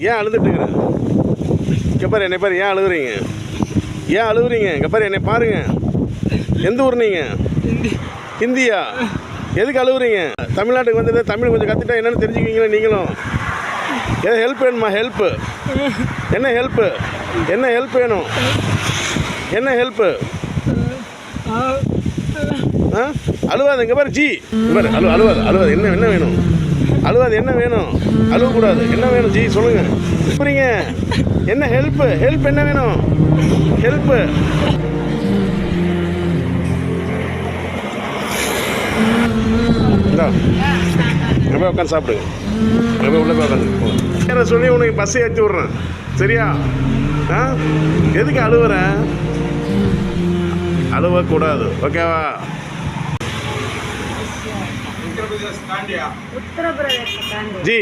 ஏன் அழுதுட்டு இருக்கிற? இங்கே பாரு, என்னை பாரு, ஏன் அழுகுறீங்க? ஏன் அழுகுறீங்க? இங்கே பாரு, என்னை பாருங்க. எந்த ஊர் நீங்கள்? ஹிந்தியா? எதுக்கு அழுகுறீங்க? தமிழ்நாட்டுக்கு வந்தது, தமிழ் கொஞ்சம் கற்றுட்டா என்னென்னு தெரிஞ்சுக்கிங்களா நீங்களும்? ஏதோ ஹெல்ப் வேணுமா? ஹெல்ப்பு என்ன? ஹெல்ப்பு என்ன? ஹெல்ப் வேணும்? என்ன ஹெல்ப்பு? ஆ அழுவாது. இங்கே பாரு ஜி, இங்கே பாரு, அழுவாது. என்ன வேணும்? அழுவாது. என்ன வேணும்? அழுவக்கூடாது. என்ன வேணும் ஜி? சொல்லுங்கள். புரியுங்க. என்ன ஹெல்ப் என்ன வேணும்? ஹெல்ப்பு போய் உட்காந்து சாப்பிடுங்க. போய் உள்ளே போய் உட்காந்து வேற சொல்லி உனக்கு பஸ்ஸை ஏற்றி விட்றேன். சரியா? ஆ எதுக்கு அழுவுறேன்? அழுவக்கூடாது. ஓகேவா? ஜி,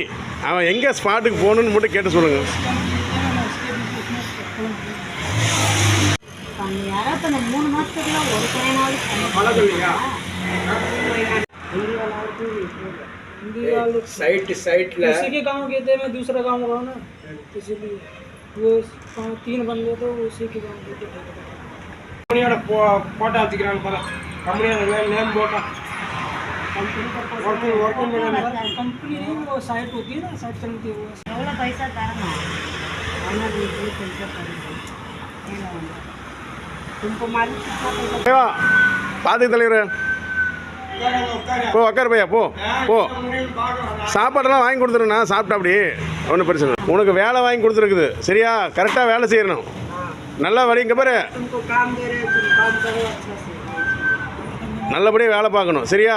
அவன் எங்கே ஸ்பாட்டுக்கு போகணுன்னு மட்டும் கேட்டு சொல்லுங்க. साइट उसी के गाँव गए थे, मैं दूसरा गाँव रहा ना, इसीलिए वो 3 बंदे तो उसी के गाँव गए थे. फोटो दिखाने पर कंपनी नेम बोटा कंपनी नहीं, वो साइट होती है ना, साइट चलती है. वो पैसा तारना तुमको मालूम பாத்துக்கு தலைவர் போ, உக்கார் பையா, போ. சாப்பாடெல்லாம் வாங்கி கொடுத்துருண்ணா, சாப்பிட்டா அப்படி ஒன்றும் பிரச்சனை இல்லை. உனக்கு வேலை வாங்கி கொடுத்துருக்குது. சரியா? கரெக்டாக வேலை செய்யணும். நல்லா வழி. இங்கே பாரு, நல்லபடியாக வேலை பார்க்கணும். சரியா?